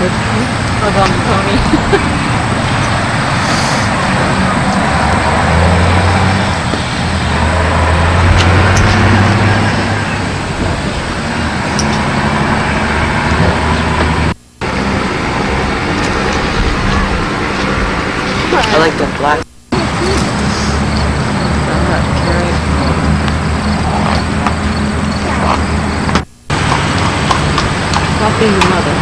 I was on the pony. I like that black. Stop being your mother.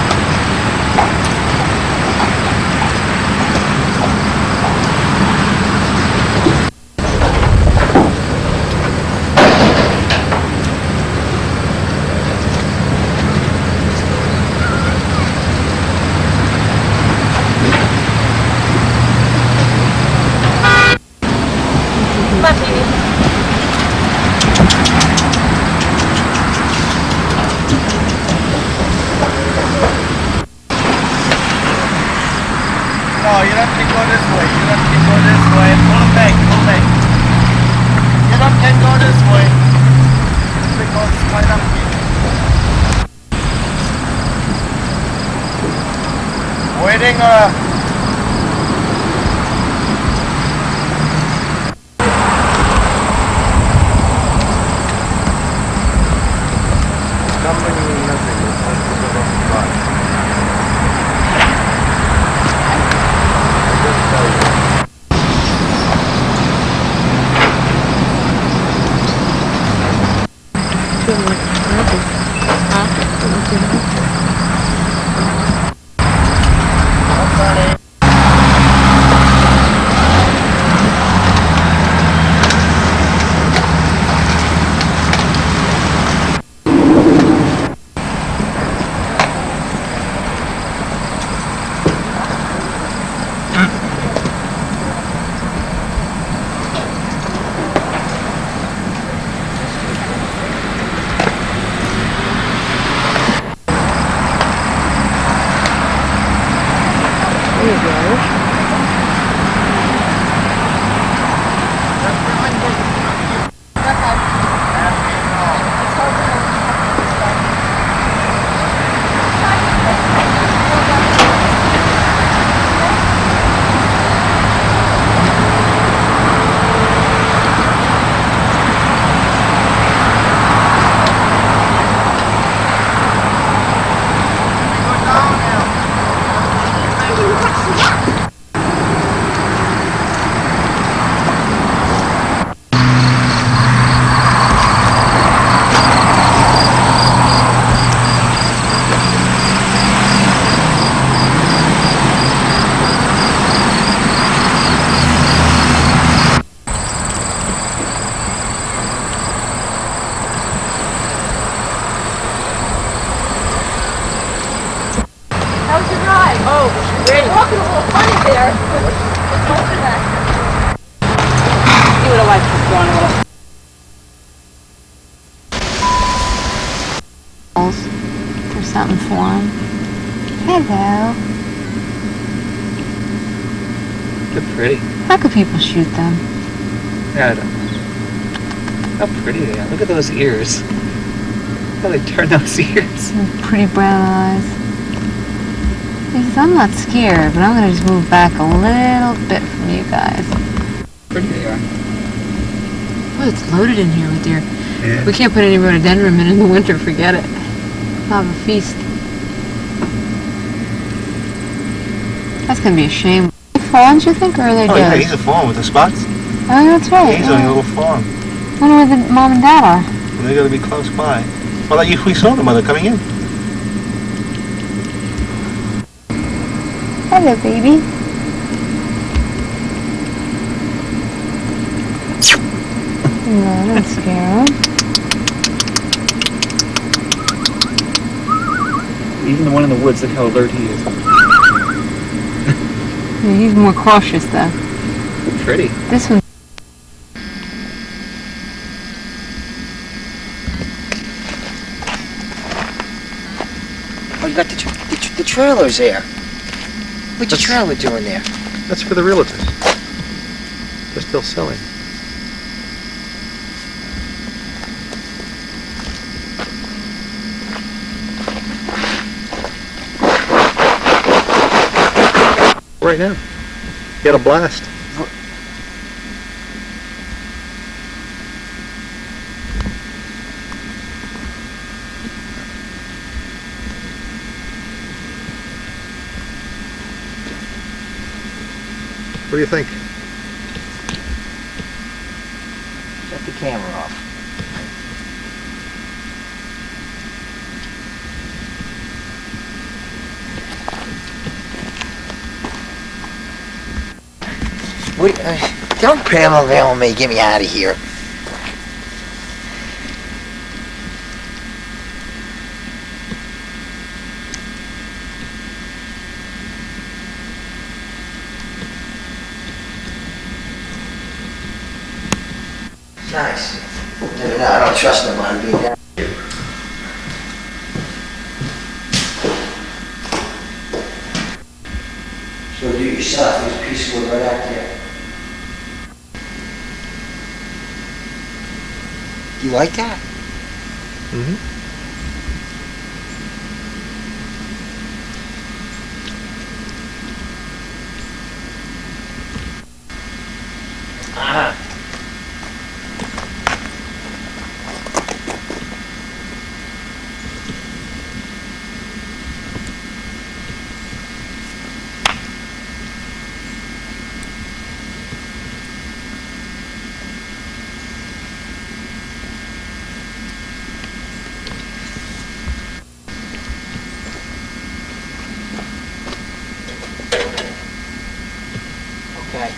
No, you don't can go this way. You don't can go this way. Pull back, pull back. You don't can go this way. Because it's right up here. Waiting, company nothing. It's like the little spot. I just tell you. There you go. How was your ride? Oh, great. You're walking a little funny there. What's that? You would have liked to go on a little. For something for him. Hello. They're pretty. How could people shoot them? Yeah, I don't know. How pretty they are. Look at those ears. How they turn those ears. Some pretty brown eyes. He says, I'm not scared, but I'm going to just move back a little bit from you guys. Pretty they are. Oh, it's loaded in here with deer. Yeah. We can't put any rhododendron in the winter, forget it. We'll have a feast. That's going to be a shame. Are they fawns, you think, or are they Oh yeah, does? he's a fawn with the spots. Oh, that's right. Yeah, he's only a little fawn. I wonder where the mom and dad are. Well, they gotta be close by. Well, like if we saw the mother coming in. Hello, baby. No, don't scare him. Even the one in the woods, look how alert he is. Yeah, he's more cautious, though. Pretty. This one. Oh, you got the trailers there. What's your trailer doing there? That's for the realtors. They're still selling. right now. He had a blast. What do you think? Shut the camera off. What, don't Pamela me, get me out of here. Nice. Never know, I don't trust nobody being down here. So do it yourself, there's a piece of wood right out there. You like that? Mm-hmm. Ah. Okay.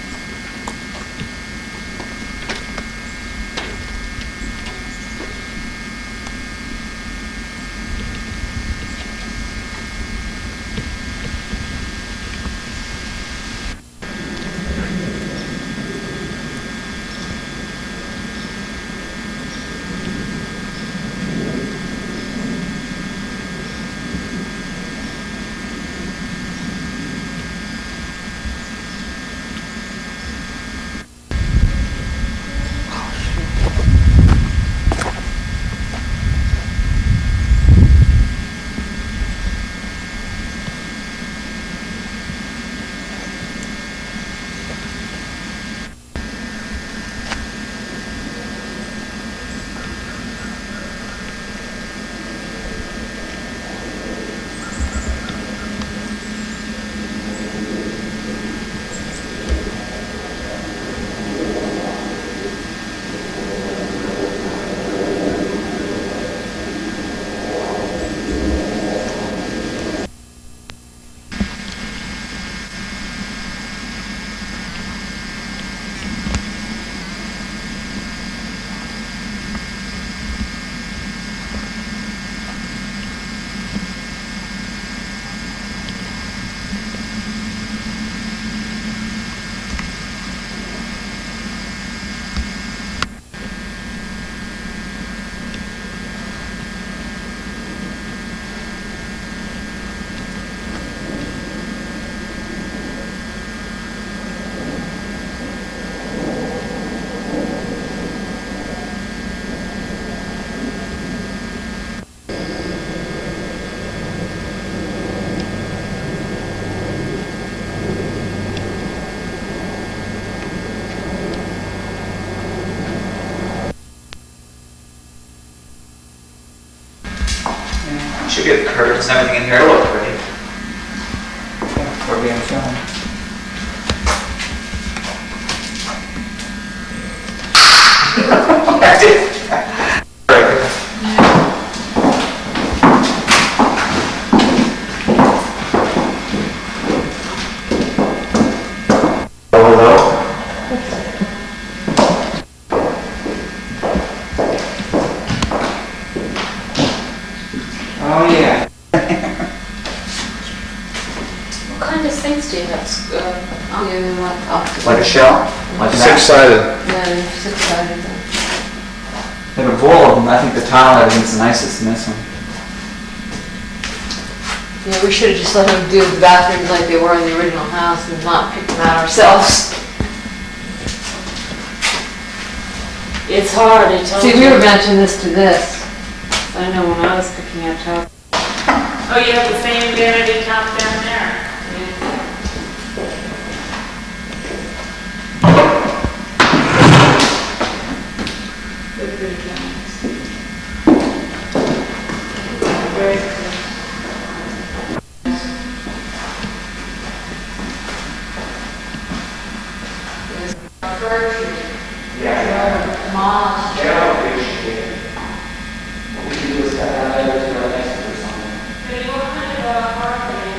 Should be the curtains and everything in here. Look pretty. We're being filmed. I did. Oh yeah. What kind of things do you have? Yeah, they want off. Like a shell? Like an Six-sided. Yeah, they're six-sided. They have a bowl of them. I think the tile everything's the nicest in this one. Yeah, we should have just let them do the bathrooms like they were in the original house and not pick them out ourselves. It's hard, I told See, you. we were matching this to this. I know when I was picking out tiles. Oh, you have the same vanity top down there? fir tree. Yeah. Moss. They don't appreciate it. What we can do is cut that letter to our next or something. But what kind of apartment?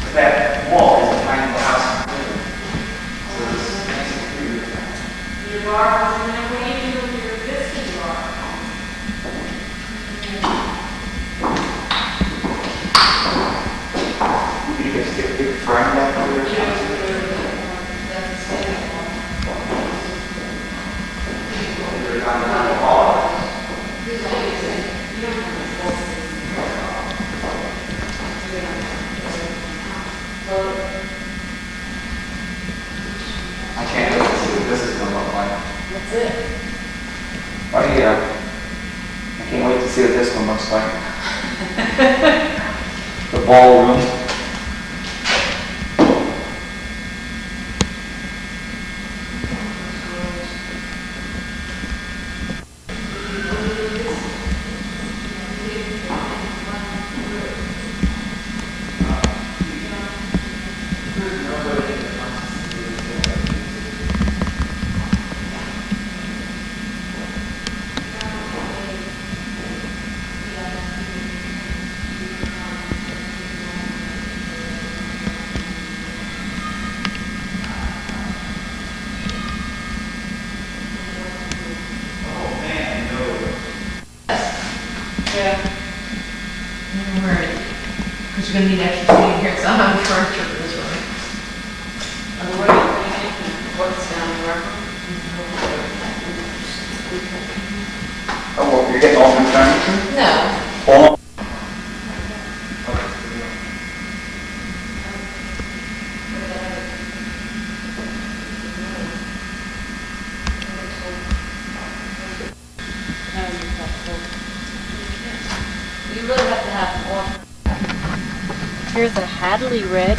But that wall is behind the house. So it's nice and clear. Your bar was in there. What do you do with your existing bar? You can stick a big frame back there. They're down the hall. I can't wait to see what this is gonna look like. That's it. Oh yeah. I can't wait to see what this one looks like. The ballroom. Yeah. Don't worry, because you're gonna need extra seating here, so I have furniture for this one. And what are you thinking? What's down there? Oh, well, you're getting all new furniture? No, All You really have to have one. Here's a Hadley red.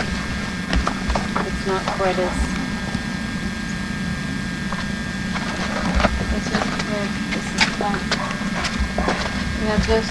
It's not quite as. This is red. This is black. We have this.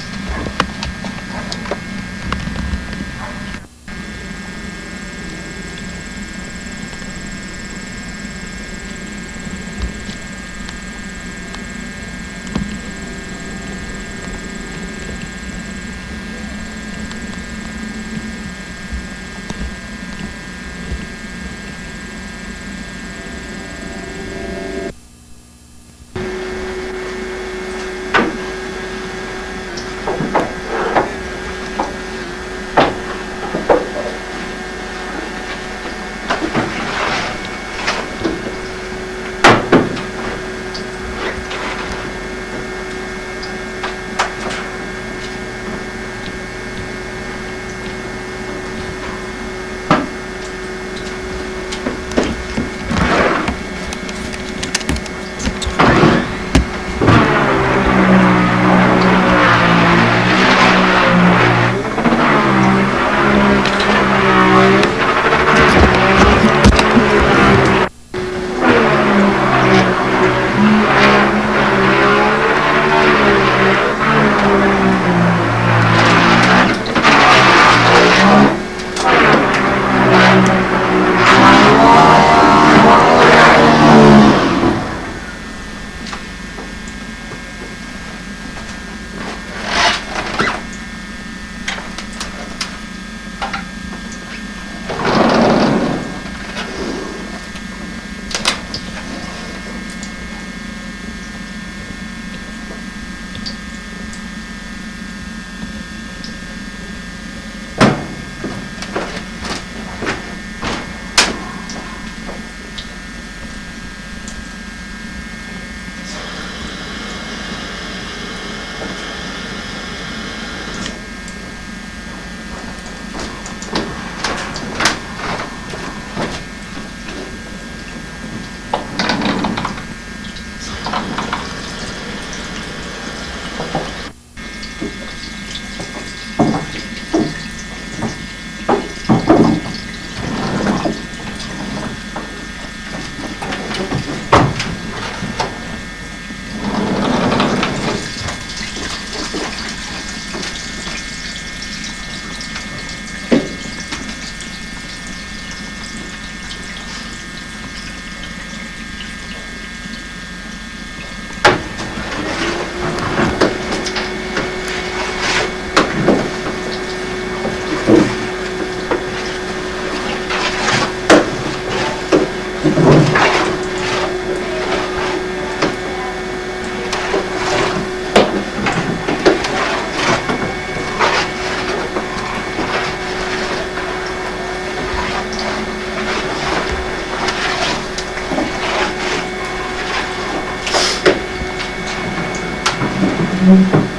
Right.